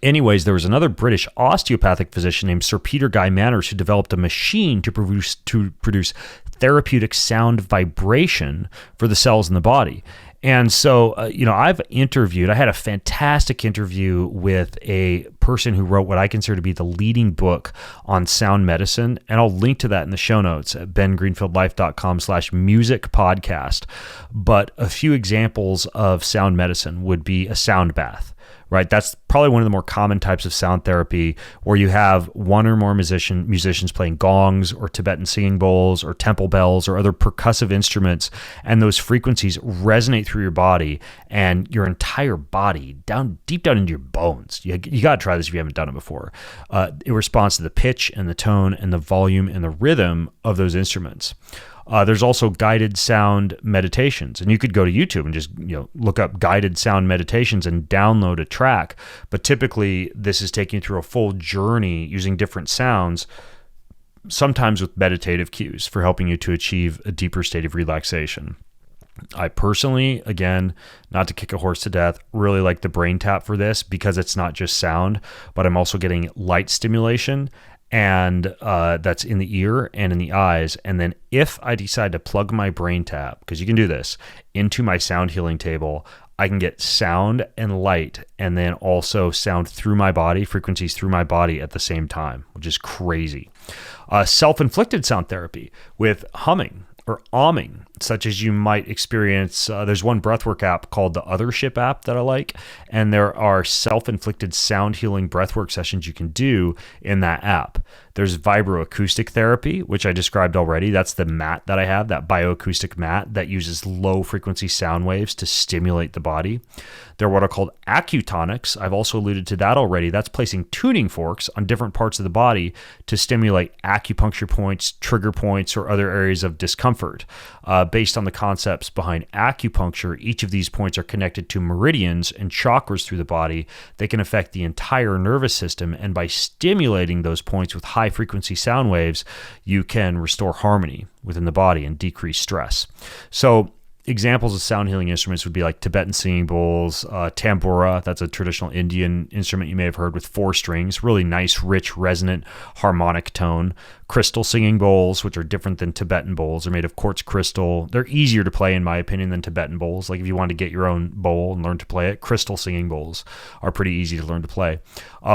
Speaker 1: Anyways, there was another British osteopathic physician named Sir Peter Guy Manners who developed a machine to produce therapeutic sound vibration for the cells in the body. And so, I had a fantastic interview with a person who wrote what I consider to be the leading book on sound medicine. And I'll link to that in the show notes at bengreenfieldlife.com/music podcast. But a few examples of sound medicine would be a sound bath. Right, that's probably one of the more common types of sound therapy, where you have one or more musicians playing gongs or Tibetan singing bowls or temple bells or other percussive instruments, and those frequencies resonate through your body and your entire body, deep down into your bones. You got to try this if you haven't done it before. It responds to the pitch and the tone and the volume and the rhythm of those instruments. There's also guided sound meditations, and you could go to YouTube and just look up guided sound meditations and download a track. But typically, this is taking you through a full journey using different sounds, sometimes with meditative cues for helping you to achieve a deeper state of relaxation. I personally, again, not to kick a horse to death, really like the brain tap for this because it's not just sound, but I'm also getting light stimulation. And that's in the ear and in the eyes. And then if I decide to plug my brain tap, because you can do this, into my sound healing table, I can get sound and light, and then also sound through my body, frequencies through my body at the same time, which is crazy. Self-inflicted sound therapy with humming or ahming, such as you might experience. There's one breathwork app called the Othership app that I like, and there are self-inflicted sound healing breathwork sessions you can do in that app. There's vibroacoustic therapy, which I described already. That's the mat that I have, that bioacoustic mat that uses low frequency sound waves to stimulate the body. There are what are called acutonics. I've also alluded to that already. That's placing tuning forks on different parts of the body to stimulate acupuncture points, trigger points, or other areas of discomfort. Based on the concepts behind acupuncture, each of these points are connected to meridians and chakras through the body. They can affect the entire nervous system, and by stimulating those points with high frequency sound waves, you can restore harmony within the body and decrease stress. So examples of sound healing instruments would be like Tibetan singing bowls, tambura. That's a traditional Indian instrument you may have heard with 4 strings, really nice, rich, resonant, harmonic tone. Crystal singing bowls, which are different than Tibetan bowls, are made of quartz crystal. They're easier to play, in my opinion, than Tibetan bowls. Like if you want to get your own bowl and learn to play it, crystal singing bowls are pretty easy to learn to play.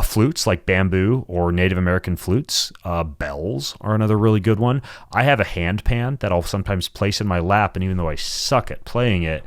Speaker 1: Flutes like bamboo or Native American flutes. Bells are another really good one. I have a hand pan that I'll sometimes place in my lap, and even though I suck at playing it,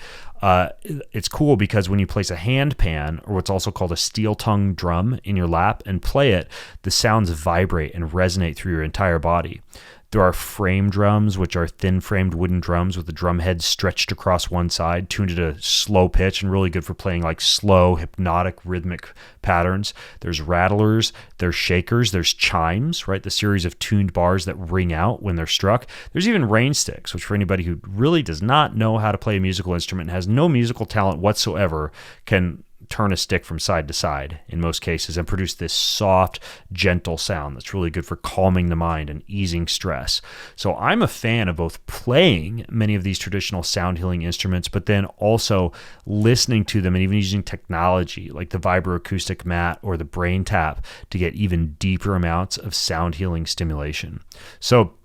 Speaker 1: it's cool because when you place a hand pan, or what's also called a steel tongue drum, in your lap and play it, the sounds vibrate and resonate through your entire body. There are frame drums, which are thin-framed wooden drums with the drum head stretched across one side, tuned at a slow pitch, and really good for playing like slow, hypnotic, rhythmic patterns. There's rattlers, there's shakers, there's chimes, right? The series of tuned bars that ring out when they're struck. There's even rain sticks, which for anybody who really does not know how to play a musical instrument and has no musical talent whatsoever can turn a stick from side to side in most cases and produce this soft, gentle sound that's really good for calming the mind and easing stress. So I'm a fan of both playing many of these traditional sound healing instruments, but then also listening to them and even using technology like the vibroacoustic mat or the brain tap to get even deeper amounts of sound healing stimulation. So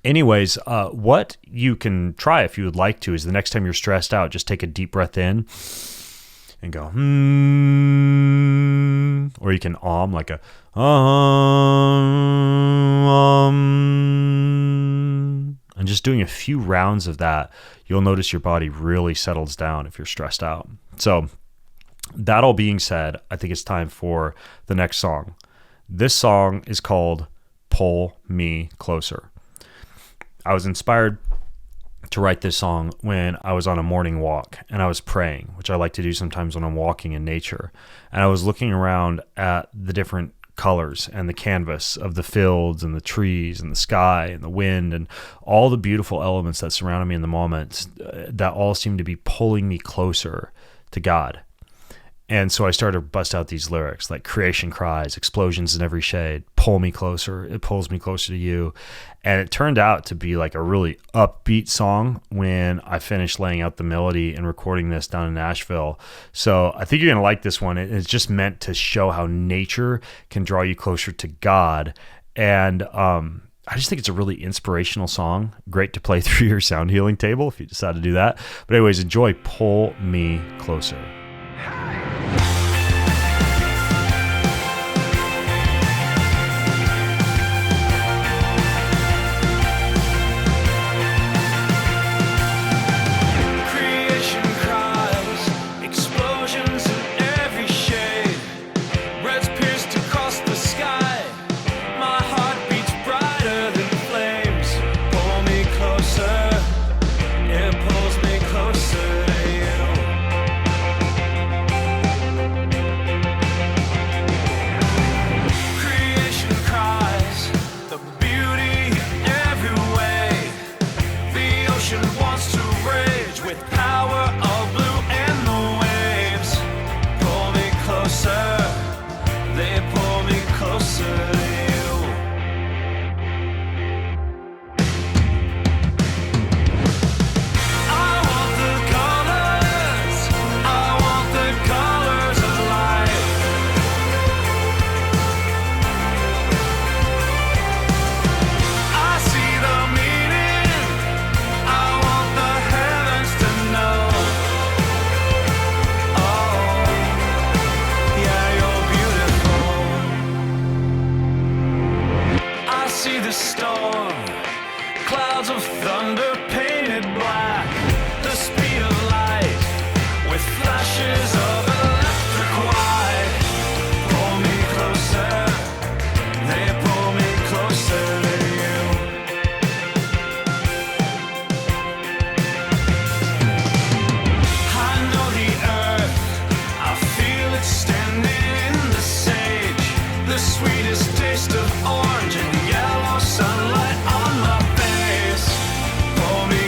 Speaker 1: anyways, what you can try if you would like to is the next time you're stressed out, just take a deep breath in and go, or you can like a, and just doing a few rounds of that, you'll notice your body really settles down if you're stressed out. So that all being said, I think it's time for the next song. This song is called Pull Me Closer. I was inspired to write this song when I was on a morning walk and I was praying, which I like to do sometimes when I'm walking in nature. And I was looking around at the different colors and the canvas of the fields and the trees and the sky and the wind and all the beautiful elements that surrounded me in the moment that all seemed to be pulling me closer to God. And so I started to bust out these lyrics like creation cries, explosions in every shade, pull me closer, it pulls me closer to you. And it turned out to be like a really upbeat song when I finished laying out the melody and recording this down in Nashville. So I think you're going to like this one. It's just meant to show how nature can draw you closer to God. And I just think it's a really inspirational song. Great to play through your sound healing table if you decide to do that. But anyways, enjoy Pull Me Closer.
Speaker 2: Taste of orange and yellow sunlight on my face. Pull me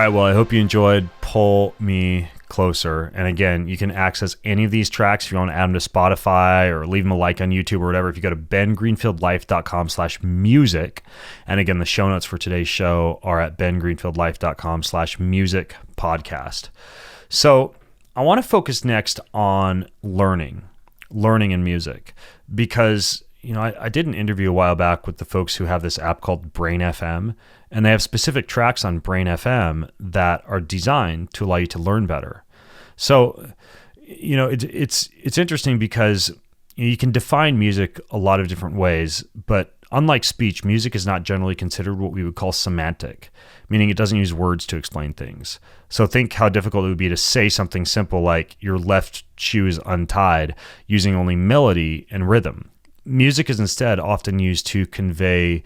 Speaker 1: right, well, I hope you enjoyed Pull Me Closer. And again, you can access any of these tracks if you want to add them to Spotify or leave them a like on YouTube or whatever. If you go to bengreenfieldlife.com/music. And again, the show notes for today's show are at bengreenfieldlife.com/music podcast. So I want to focus next on learning in music, because I did an interview a while back with the folks who have this app called Brain FM, and they have specific tracks on Brain FM that are designed to allow you to learn better. So, it's interesting because you can define music a lot of different ways, but unlike speech, music is not generally considered what we would call semantic, meaning it doesn't use words to explain things. So think how difficult it would be to say something simple like your left shoe is untied using only melody and rhythm. Music is instead often used to convey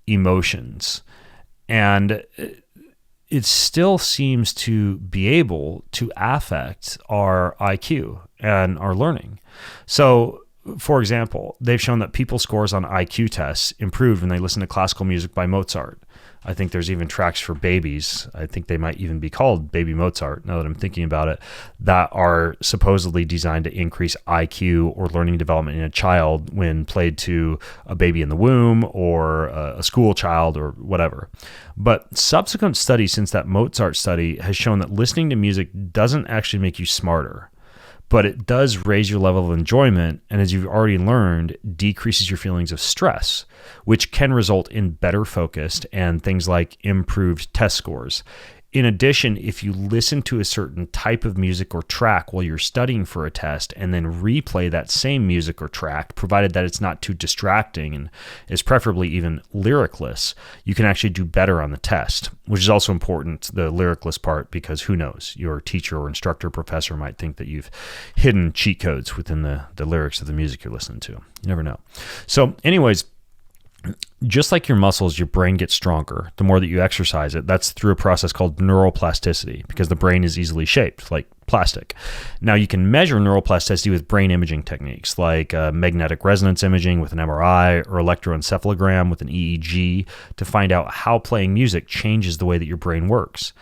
Speaker 1: emotions, and it still seems to be able to affect our IQ and our learning. So, for example, they've shown that people's scores on IQ tests improved when they listen to classical music by Mozart. I think there's even tracks for babies. I think they might even be called Baby Mozart, now that I'm thinking about it, that are supposedly designed to increase IQ or learning development in a child when played to a baby in the womb or a school child or whatever. But subsequent studies since that Mozart study has shown that listening to music doesn't actually make you smarter, but it does raise your level of enjoyment, and as you've already learned, decreases your feelings of stress, which can result in better focus and things like improved test scores. In addition, if you listen to a certain type of music or track while you're studying for a test and then replay that same music or track, provided that it's not too distracting and is preferably even lyricless, you can actually do better on the test, which is also important, the lyricless part, because who knows, your teacher or instructor, professor might think that you've hidden cheat codes within the lyrics of the music you're listening to. You never know. So anyways, just like your muscles, your brain gets stronger the more that you exercise it. That's through a process called neuroplasticity, because the brain is easily shaped like plastic. Now, you can measure neuroplasticity with brain imaging techniques like magnetic resonance imaging with an MRI or electroencephalogram with an EEG to find out how playing music changes the way that your brain works.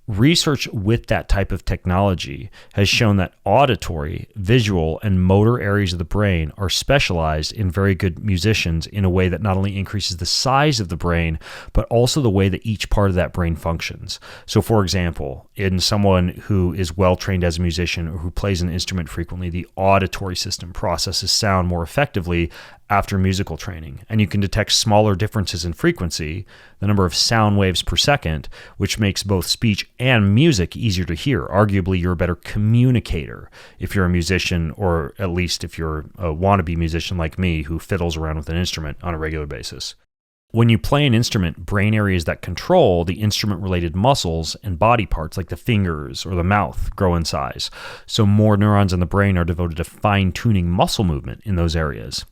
Speaker 1: Research with that type of technology has shown that auditory, visual, and motor areas of the brain are specialized in very good musicians in a way that not only increases the size of the brain, but also the way that each part of that brain functions. So, for example, in someone who is well-trained as a musician or who plays an instrument frequently, the auditory system processes sound more effectively after musical training, and you can detect smaller differences in frequency, the number of sound waves per second, which makes both speech and music easier to hear. Arguably, you're a better communicator if you're a musician, or at least if you're a wannabe musician like me who fiddles around with an instrument on a regular basis. When you play an instrument, brain areas that control the instrument-related muscles and body parts like the fingers or the mouth grow in size. So more neurons in the brain are devoted to fine-tuning muscle movement in those areas.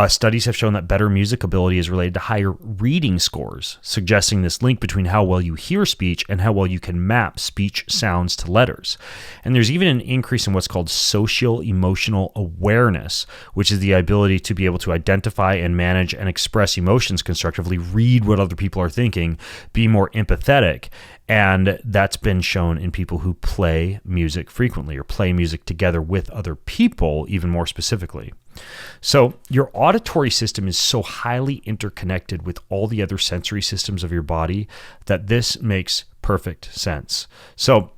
Speaker 1: Studies have shown that better music ability is related to higher reading scores, suggesting this link between how well you hear speech and how well you can map speech sounds to letters. And there's even an increase in what's called social-emotional awareness, which is the ability to be able to identify and manage and express emotions constructively, read what other people are thinking, be more empathetic. And that's been shown in people who play music frequently or play music together with other people, even more specifically. So your auditory system is so highly interconnected with all the other sensory systems of your body that this makes perfect sense. So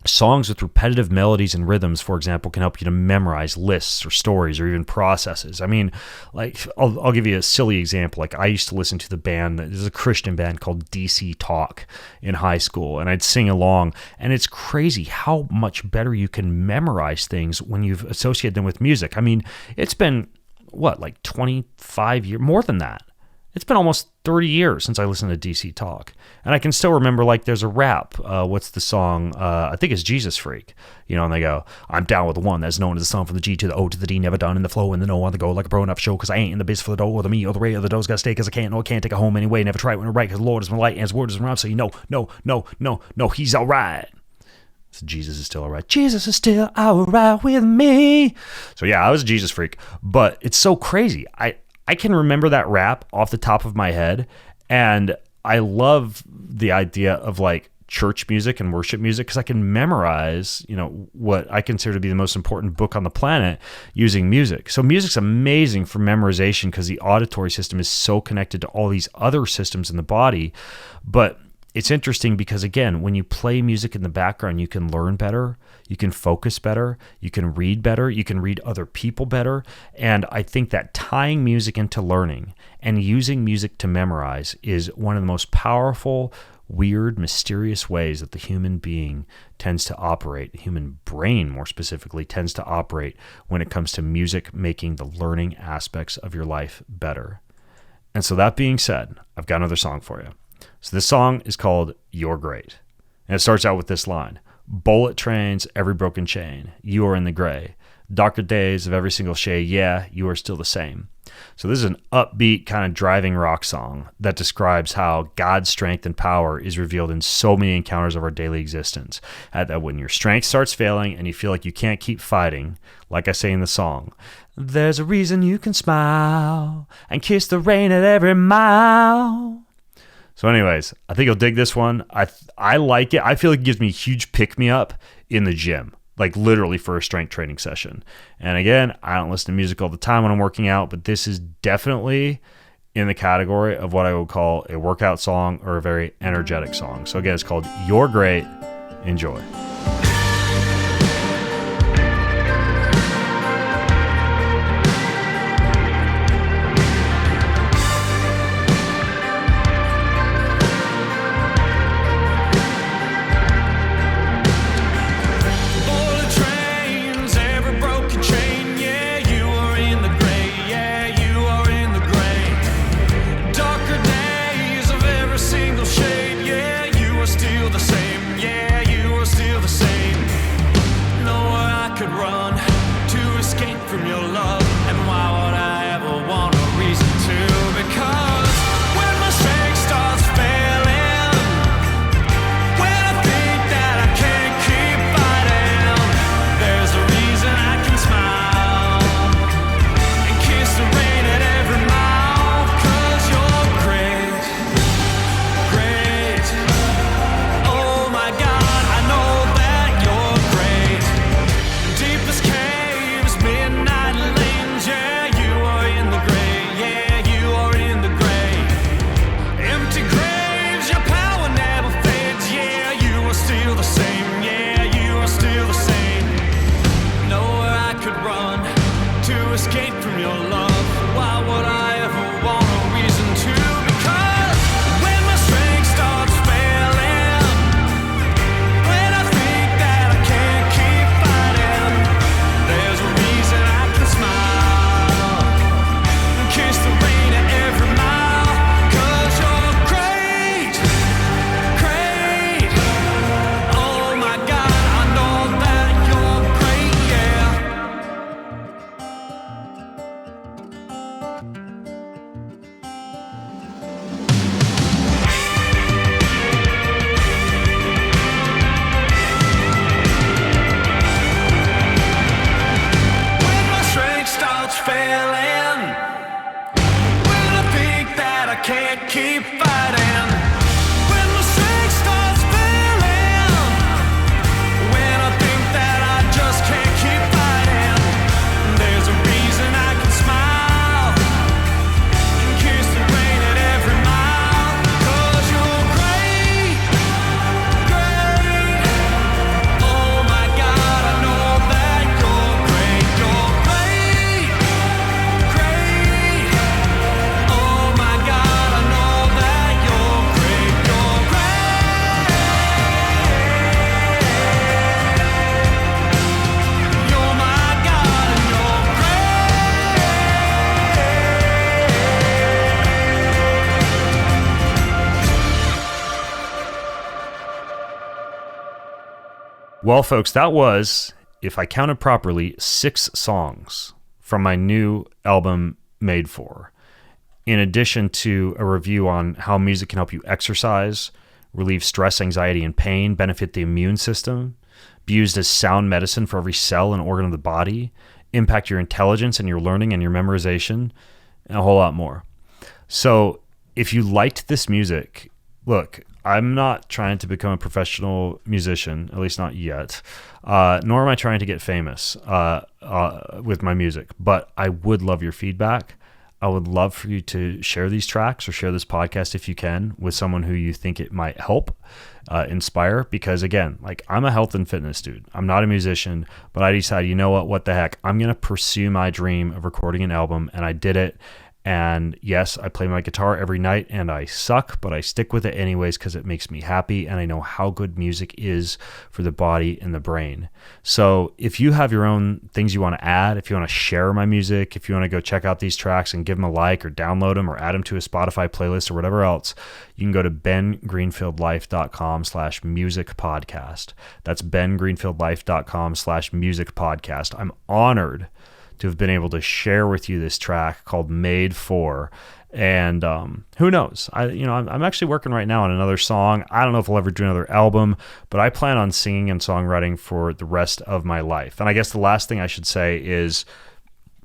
Speaker 1: songs with repetitive melodies and rhythms, for example, can help you to memorize lists or stories or even processes. I mean, like, I'll give you a silly example. Like, I used to listen to the band, there's a Christian band called DC Talk in high school, and I'd sing along, and it's crazy how much better you can memorize things when you've associated them with music. I mean, it's been, like 25 years, more than that. It's been almost 30 years since I listened to DC Talk. And I can still remember, like, there's a rap. What's the song? I think it's Jesus Freak. And they go, I'm down with the one that's known as the song from the G to the O to the D, never done in the flow and the no on the go like a pro enough show, because I ain't in the biz for the dough or the me or the ray or the dough's got to stay because I can't take it home anyway. Never try it when I'm right because the Lord is my light and his word is my round. So no, he's all right. So Jesus is still all right. Jesus is still all right with me. So yeah, I was a Jesus freak. But it's so crazy. I can remember that rap off the top of my head, and I love the idea of like church music and worship music because I can memorize, what I consider to be the most important book on the planet using music. So music's amazing for memorization because the auditory system is so connected to all these other systems in the body. But it's interesting because, again, when you play music in the background, you can learn better, you can focus better, you can read better, you can read other people better. And I think that tying music into learning and using music to memorize is one of the most powerful, weird, mysterious ways that the human being tends to operate, the human brain more specifically tends to operate when it comes to music making the learning aspects of your life better. And so that being said, I've got another song for you. So this song is called You're Great. And it starts out with this line: bullet trains, every broken chain, you are in the gray. Darker days of every single shade, yeah, you are still the same. So this is an upbeat kind of driving rock song that describes how God's strength and power is revealed in so many encounters of our daily existence. That when your strength starts failing and you feel like you can't keep fighting, like I say in the song, there's a reason you can smile and kiss the rain at every mile. So anyways, I think you'll dig this one. I like it. I feel like it gives me a huge pick-me-up in the gym, like literally for a strength training session. And again, I don't listen to music all the time when I'm working out, but this is definitely in the category of what I would call a workout song or a very energetic song. So again, it's called You're Great. Enjoy. Well, folks, that was, if I counted properly, 6 songs from my new album, Made For. In addition to a review on how music can help you exercise, relieve stress, anxiety, and pain, benefit the immune system, be used as sound medicine for every cell and organ of the body, impact your intelligence and your learning and your memorization, and a whole lot more. So if you liked this music, look, I'm not trying to become a professional musician, at least not yet, nor am I trying to get famous with my music, but I would love your feedback. I would love for you to share these tracks or share this podcast if you can with someone who you think it might help, inspire, because again, like I'm a health and fitness dude. I'm not a musician, but I decided, you know what the heck? I'm going to pursue my dream of recording an album, and I did it. And yes, I play my guitar every night and I suck, but I stick with it anyways because it makes me happy and I know how good music is for the body and the brain. So if you have your own things you want to add, if you want to share my music, if you want to go check out these tracks and give them a like or download them or add them to a Spotify playlist or whatever else, you can go to bengreenfieldlife.com/music podcast. That's bengreenfieldlife.com/music podcast. I'm honored to have been able to share with you this track called Made For. And who knows? I'm actually working right now on another song. I don't know if I'll ever do another album, but I plan on singing and songwriting for the rest of my life. And I guess the last thing I should say is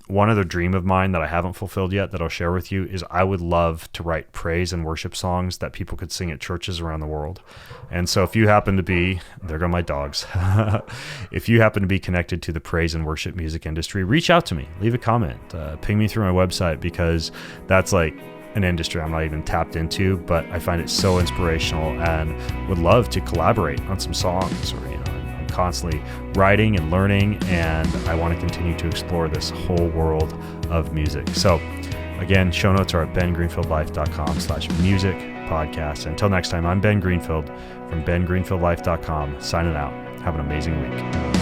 Speaker 1: one other dream of mine that I haven't fulfilled yet that I'll share with you is I would love to write praise and worship songs that people could sing at churches around the world. And so if you happen to be, there go my dogs, if you happen to be connected to the praise and worship music industry, reach out to me, leave a comment, ping me through my website, because that's like an industry I'm not even tapped into, but I find it so inspirational and would love to collaborate on some songs. Or, I'm constantly writing and learning, and I want to continue to explore this whole world of music. So again, show notes are at bengreenfieldlife.com/music podcast. Until next time, I'm Ben Greenfield from bengreenfieldlife.com, signing out. Have an amazing week.